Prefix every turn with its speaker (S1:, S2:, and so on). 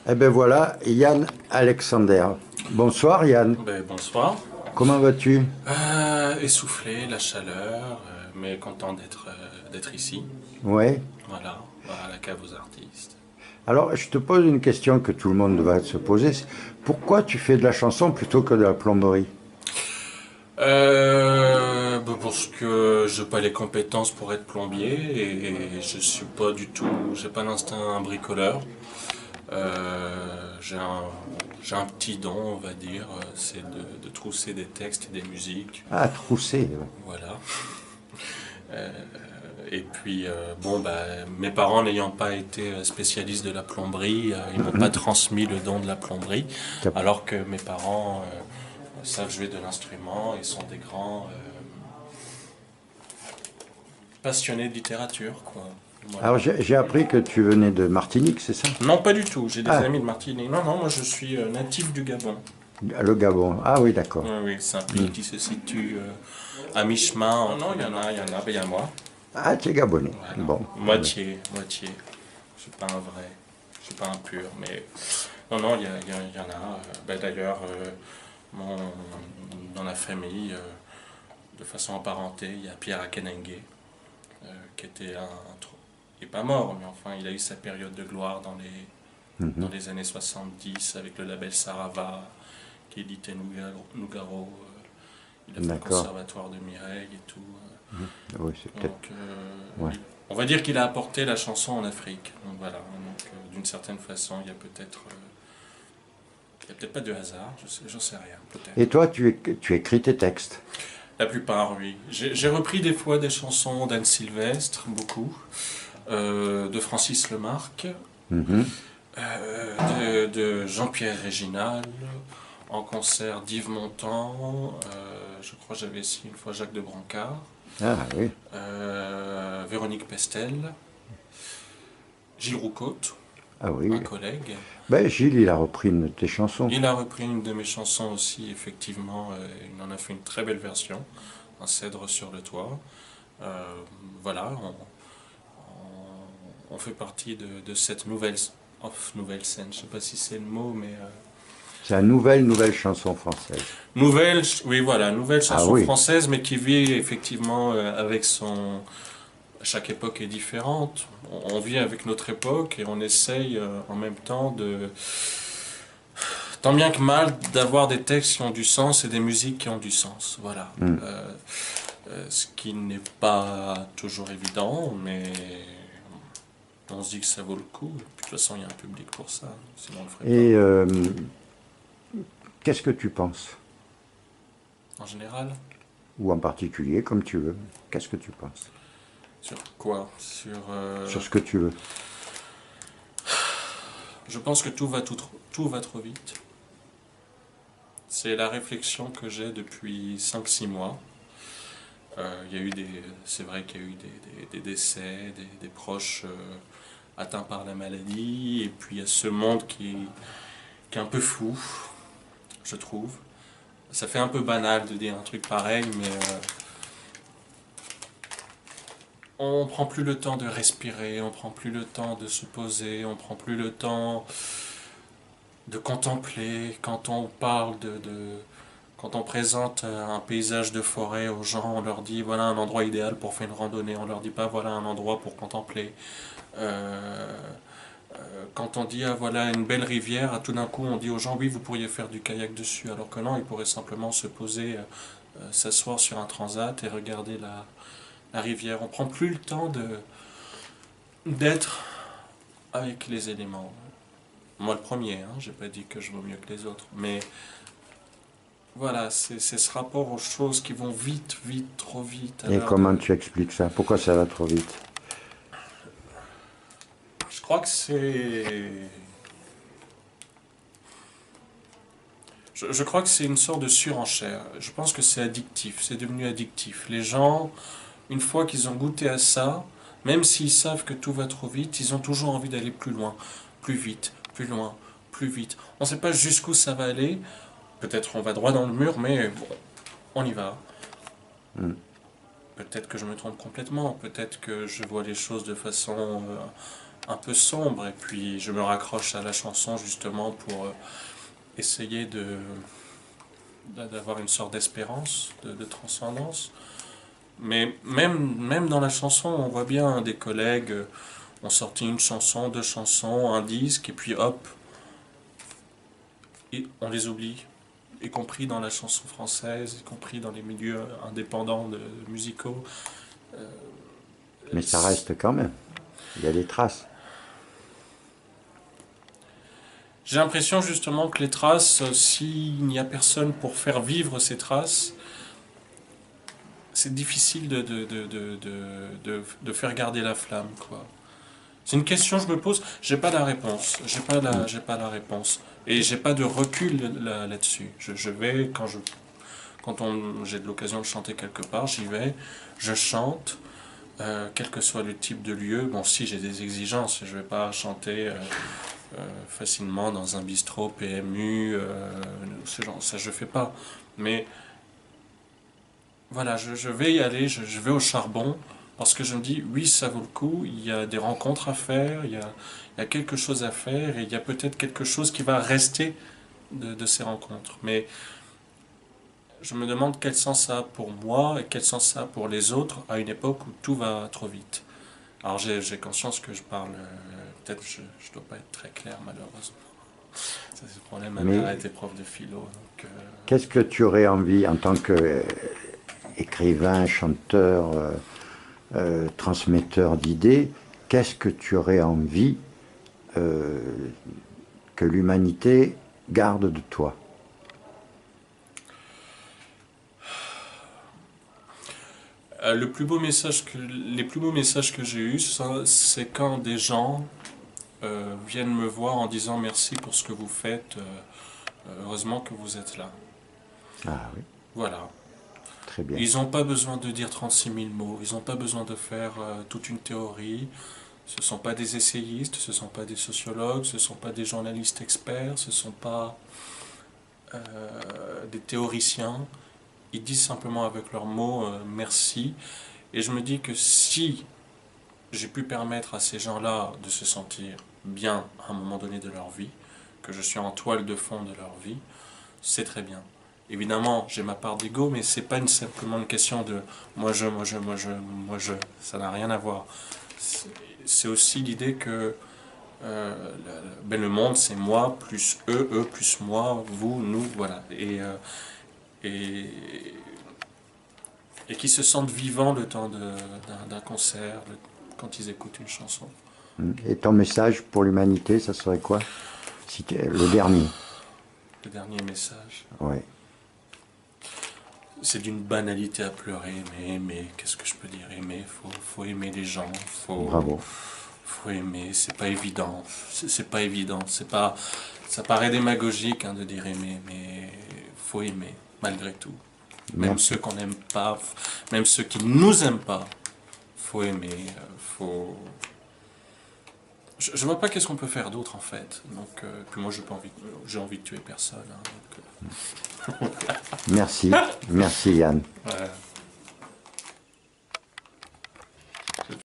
S1: Eh ben voilà, Yann Alexander. Bonsoir Yann,
S2: Ben, bonsoir.
S1: comment vas-tu?
S2: Essoufflé, la chaleur, mais content d'être ici.
S1: Ouais.
S2: Voilà, voilà la cave aux artistes.
S1: Alors je te pose une question que tout le monde va se poser. Pourquoi tu fais de la chanson plutôt que de la plomberie?
S2: Ben, parce que j'ai pas les compétences pour être plombier et je suis pas du tout, j'ai pas l'instinct bricoleur. J'ai un petit don, on va dire, c'est de trousser des textes et des musiques.
S1: Ah, trousser. Ouais.
S2: Voilà. Et puis, bon, bah, mes parents n'ayant pas été spécialistes de la plomberie, ils m'ont pas transmis le don de la plomberie,
S1: T'as-
S2: alors que mes parents savent jouer de l'instrument et sont des grands passionnés de littérature, quoi. Voilà.
S1: Alors j'ai appris que tu venais de Martinique, c'est ça?
S2: Non, pas du tout. J'ai des
S1: Ah,
S2: amis de Martinique. Non, non, moi je suis natif du Gabon.
S1: le Gabon. Ah oui, d'accord.
S2: Oui, oui, c'est un
S1: Hmm.
S2: pays qui se situe à mi-chemin. Non, ben, il y a moi.
S1: Ah, tu es Gabonais.
S2: Voilà.
S1: Bon. Ah ben.
S2: Moitié, moitié. Je suis pas un vrai. Je suis pas un pur, mais non, non, il y en a. Ben, d'ailleurs, mon- dans la famille, de façon apparentée, il y a Pierre Akenenge, qui était il n'est pas mort, mais enfin, il a eu sa période de gloire dans
S1: Mhm.
S2: les années 70 avec le label Sarava, qui éditait Nougaro. Il a fait le
S1: D'accord.
S2: conservatoire de Mireille et tout.
S1: Oui, c'est peut-être.
S2: Donc,
S1: Ouais.
S2: on va dire qu'il a apporté la chanson en Afrique. Donc voilà. Donc, d'une certaine façon, il y a peut-être pas de hasard. J'en sais rien,
S1: Et
S2: peut-être.
S1: toi, tu écris tes textes.
S2: La plupart, oui. J'ai repris des fois des chansons d'Anne Sylvestre, beaucoup, de Francis Lemarque,
S1: Mhm.
S2: de Jean-Pierre Réginal, en concert d'Yves Montand, je crois que j'avais essayé une fois Jacques de Brancard,
S1: Ah oui.
S2: Véronique Pestel, Gilles Roucaute,
S1: Ah
S2: un
S1: oui.
S2: collègue.
S1: Ben, Gilles, il a repris une de tes chansons.
S2: Il a repris une de mes chansons aussi, effectivement, il en a fait une très belle version, un cèdre sur le toit. Euh, voilà, on fait partie de cette nouvelle scène, je ne sais pas si c'est le mot, mais
S1: C'est une nouvelle chanson française.
S2: oui voilà, nouvelle
S1: Ah
S2: chanson
S1: oui.
S2: française, mais qui vit effectivement avec son. Chaque époque est différente. On vit avec notre époque et on essaye en même temps tant bien que mal, d'avoir des textes qui ont du sens et des musiques qui ont du sens. Voilà.
S1: Hmm.
S2: Ce qui n'est pas toujours évident, mais on se dit que ça vaut le coup. Et puis, de toute façon, il y a un public pour ça. Sinon, on le ferait pas.
S1: Et qu'est-ce que tu penses?
S2: En général,
S1: Ou en particulier, comme tu veux. Qu'est-ce que tu penses?
S2: sur quoi
S1: Sur ce que tu veux.
S2: Je pense que tout va trop vite. C'est la réflexion que j'ai depuis 5 6 mois. Il y a eu c'est vrai qu'il y a eu des décès, des proches atteints par la maladie, et puis il y a ce monde qui est un peu fou, je trouve. Ça fait un peu banal de dire un truc pareil, mais on prend plus le temps de respirer, on prend plus le temps de se poser, on prend plus le temps de contempler. Quand on parle quand on présente un paysage de forêt aux gens, on leur dit voilà un endroit idéal pour faire une randonnée, on leur dit pas voilà un endroit pour contempler. Euh, Quand on dit ah, voilà une belle rivière, tout d'un coup on dit aux gens oui vous pourriez faire du kayak dessus, alors que non, ils pourraient simplement se poser, s'asseoir sur un transat et regarder la rivière. On prend plus le temps d'être avec les éléments. Moi le premier, hein, j'ai pas dit que je vaux mieux que les autres, mais voilà, c'est ce rapport aux choses qui vont vite, vite, trop vite, à
S1: Et
S2: l'heure
S1: comment
S2: de.
S1: tu expliques ça? Pourquoi ça va trop vite?
S2: Je crois que c'est. Je crois que c'est une sorte de surenchère. Je pense que c'est addictif, c'est devenu addictif. Les gens, une fois qu'ils ont goûté à ça, même s'ils savent que tout va trop vite, ils ont toujours envie d'aller plus loin, plus vite, plus loin, plus vite. On ne sait pas jusqu'où ça va aller. Peut-être on va droit dans le mur, mais bon, on y va.
S1: Hmm.
S2: Peut-être que je me trompe complètement, peut-être que je vois les choses de façon un peu sombre, et puis je me raccroche à la chanson justement pour essayer d'avoir une sorte d'espérance, de transcendance. Mais même dans la chanson, on voit bien des collègues ont sorti une chanson, deux chansons, un disque, et puis hop, et on les oublie, y compris dans la chanson française, y compris dans les milieux indépendants musicaux. Euh,
S1: Mais ça reste quand même. Il y a des traces.
S2: J'ai l'impression justement que les traces, s'il n'y a personne pour faire vivre ces traces, c'est difficile de faire garder la flamme, quoi. C'est une question que je me pose, j'ai pas la réponse, j'ai pas la réponse. Et j'ai pas de recul là-dessus. Je vais, j'ai de l'occasion de chanter quelque part, j'y vais, je chante, quel que soit le type de lieu. Bon, si j'ai des exigences, je vais pas chanter facilement dans un bistrot PMU, ce genre, ça je fais pas. Mais voilà, je vais y aller, je vais au charbon, parce que je me dis, oui, ça vaut le coup, il y a des rencontres à faire, il y a quelque chose à faire, et il y a peut-être quelque chose qui va rester de ces rencontres. Mais je me demande quel sens ça a pour moi et quel sens ça a pour les autres à une époque où tout va trop vite. Alors j'ai conscience que je parle, peut-être je ne dois pas être très clair malheureusement. Ça c'est le problème, ma mère a été prof de philo. Donc,
S1: qu'est-ce que tu aurais envie en tant qu'écrivain, chanteur, transmetteur d'idées, qu'est-ce que tu aurais envie que l'humanité garde de toi?
S2: les plus beaux messages que j'ai eus, c'est quand des gens viennent me voir en disant merci pour ce que vous faites, heureusement que vous êtes là.
S1: Ah oui.
S2: Voilà.
S1: Très bien.
S2: Ils n'ont pas besoin de dire 36 000 mots, ils n'ont pas besoin de faire toute une théorie. Ce ne sont pas des essayistes, ce ne sont pas des sociologues, ce ne sont pas des journalistes experts, ce ne sont pas des théoriciens. Ils disent simplement avec leurs mots merci. Et je me dis que si j'ai pu permettre à ces gens-là de se sentir bien à un moment donné de leur vie, que je suis en toile de fond de leur vie, c'est très bien. Évidemment, j'ai ma part d'ego, mais c'est pas simplement une question de moi je, moi je, moi je, moi je. Ça n'a rien à voir. C'est aussi l'idée que le monde c'est moi plus eux, eux plus moi, vous, nous, voilà. Et, et qui se sentent vivants le temps d'un concert, quand ils écoutent une chanson.
S1: Et ton message pour l'humanité, ça serait quoi? Le dernier.
S2: Le dernier message.
S1: Ouais.
S2: C'est d'une banalité à pleurer, mais aimer, qu'est-ce que je peux dire? Aimer, faut aimer les gens,
S1: Bravo.
S2: Faut aimer, c'est pas évident, c'est pas évident, c'est pas, ça paraît démagogique de dire aimer, mais faut aimer, malgré tout. Même ceux qu'on n'aime pas, même ceux qui nous aiment pas, faut aimer, faut... Je vois pas qu'est-ce qu'on peut faire d'autre en fait. Donc, puis moi j'ai envie de tuer personne.
S1: Merci, merci Yann.
S2: Ouais.